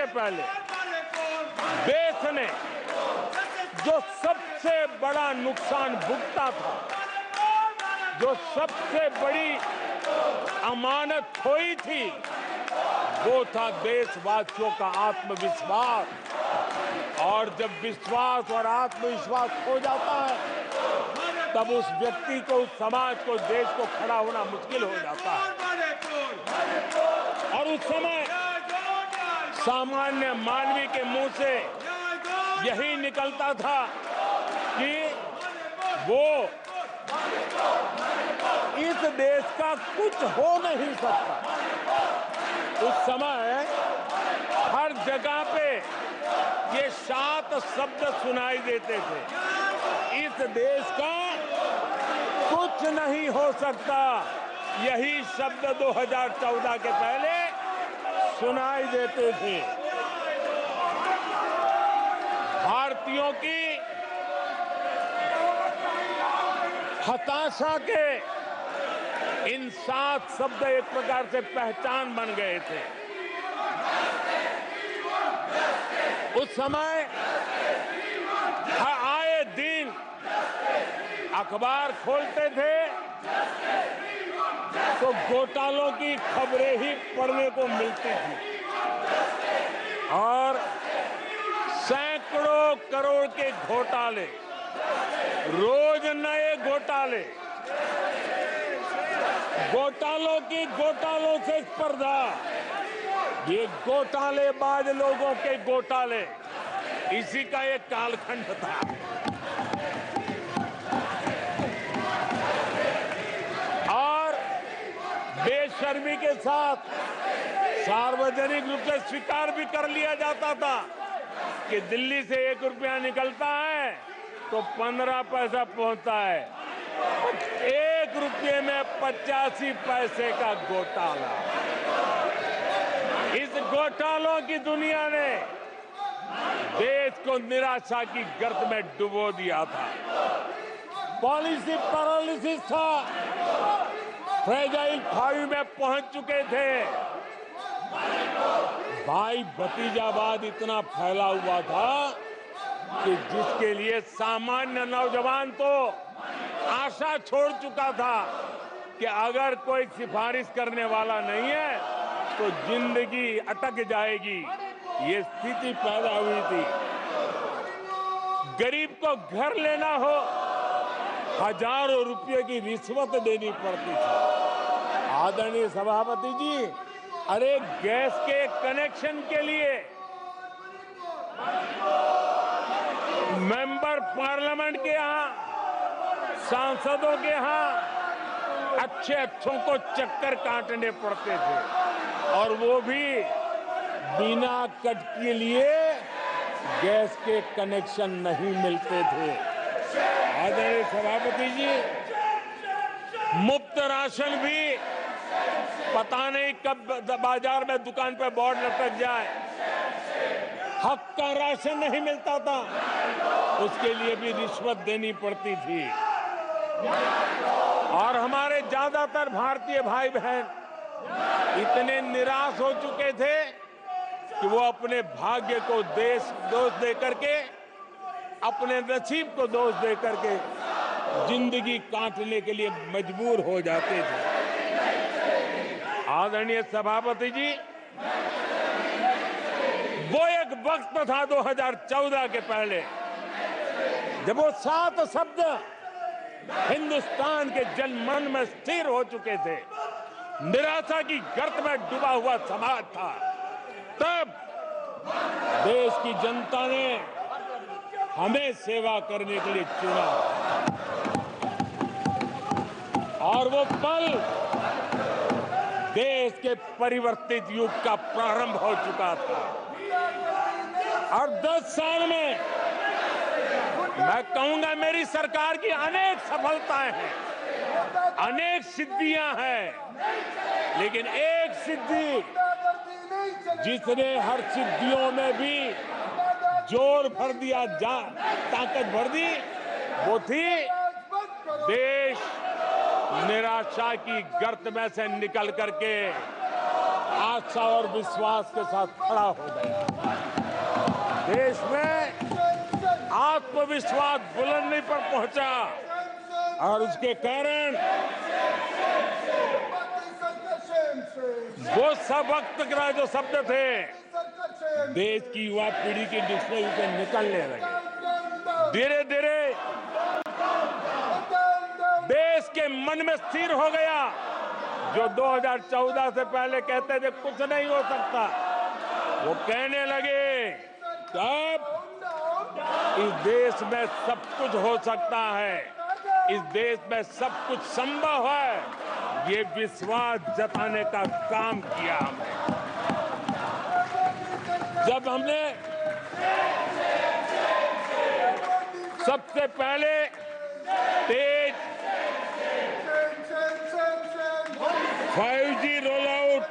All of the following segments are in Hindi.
के पहले देश ने जो सबसे बड़ा नुकसान भुगता था, जो सबसे बड़ी अमानत खोई थी, वो था देशवासियों का आत्मविश्वास। और जब विश्वास और आत्मविश्वास खो जाता है, तब उस व्यक्ति को, उस समाज को, देश को खड़ा होना मुश्किल हो जाता है। और उस समय सामान्य मानवी के मुंह से यही निकलता था कि वो इस देश का कुछ हो नहीं सकता। उस समय हर जगह पे ये 7 शब्द सुनाई देते थे, इस देश का कुछ नहीं हो सकता। यही शब्द 2014 के पहले सुनाई देते थे। भारतीयों की हताशा के इन 7 शब्द एक प्रकार से पहचान बन गए थे। उस समय आए दिन अखबार खोलते थे तो घोटालों की खबरें ही पढ़ने को मिलती थी और सैकड़ों करोड़ के घोटाले, रोज नए घोटाले, घोटालों से स्पर्धा, ये घोटालेबाज लोगों के घोटाले, इसी का एक कालखंड था। और बेशर्मी के साथ सार्वजनिक रूप से स्वीकार भी कर लिया जाता था कि दिल्ली से 1 रुपया निकलता है तो 15 पैसा पहुंचता है। 1 रुपये में 85 पैसे का घोटाला। इस घोटालों की दुनिया ने देश को निराशा की गर्त में डुबो दिया था। पॉलिसी पैरालिसिस था, फ्रेजाइल 5 में पहुंच चुके थे। भाई भतीजावाद इतना फैला हुआ था कि जिसके लिए सामान्य नौजवान तो आशा छोड़ चुका था कि अगर कोई सिफारिश करने वाला नहीं है तो जिंदगी अटक जाएगी। ये स्थिति पैदा हुई थी। गरीब को घर लेना हो, हजारों रुपए की रिश्वत देनी पड़ती थी। आदरणीय सभापति जी, अरे गैस के कनेक्शन के लिए मेंबर पार्लियामेंट के यहाँ, सांसदों के यहाँ अच्छों को चक्कर काटने पड़ते थे और वो भी बिना कट के लिए गैस के कनेक्शन नहीं मिलते थे। आदरणीय सभापति जी, मुफ्त राशन भी पता नहीं कब बाजार में दुकान पर बोर्ड लटक जाए, हक का राशन नहीं मिलता था, उसके लिए भी रिश्वत देनी पड़ती थी। और हमारे ज्यादातर भारतीय भाई बहन इतने निराश हो चुके थे कि वो अपने भाग्य को दोष दे करके, अपने नसीब को दोष दे करके जिंदगी काटने के लिए मजबूर हो जाते थे। आदरणीय सभापति जी, वो एक वक्त था 2014 के पहले जब वो 7 शब्द हिंदुस्तान के जनमन में स्थिर हो चुके थे। निराशा की गर्त में डूबा हुआ समाज था। तब देश की जनता ने हमें सेवा करने के लिए चुना और वो पल देश के परिवर्तित युग का प्रारंभ हो चुका था। और 10 साल में मैं कहूंगा मेरी सरकार की अनेक सफलताएं हैं, अनेक सिद्धियां हैं, लेकिन एक सिद्धि जिसने हर सिद्धियों में भी जोर भर दिया, ताकत भर दी, वो थी देश निराशा की गर्त में से निकल करके आशा और विश्वास के साथ खड़ा हो गया। देश में आत्मविश्वास बुलंदी पर पहुंचा और उसके कारण वो सब वक्त का जो शब्द थे देश की युवा पीढ़ी की डिक्शनरी से निकलने लगे। धीरे धीरे देश के मन में स्थिर हो गया। जो 2014 से पहले कहते थे कुछ नहीं हो सकता, वो कहने लगे तब इस देश में सब कुछ हो सकता है, इस देश में सब कुछ संभव है। ये विश्वास जताने का काम किया हमने। जब हमने सबसे पहले तेज 5G रोल आउट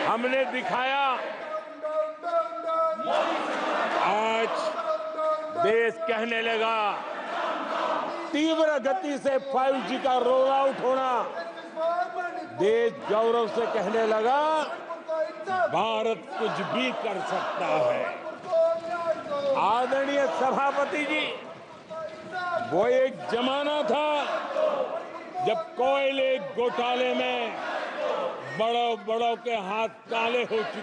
हमने दिखाया, आज देश कहने लगा तीव्र गति से 5G का रोल आउट होना। देश गौरव से कहने लगा भारत कुछ भी कर सकता है। आदरणीय सभापति जी, वो एक जमाना था जब कोयले घोटाले में बड़ों के हाथ काले हो चुके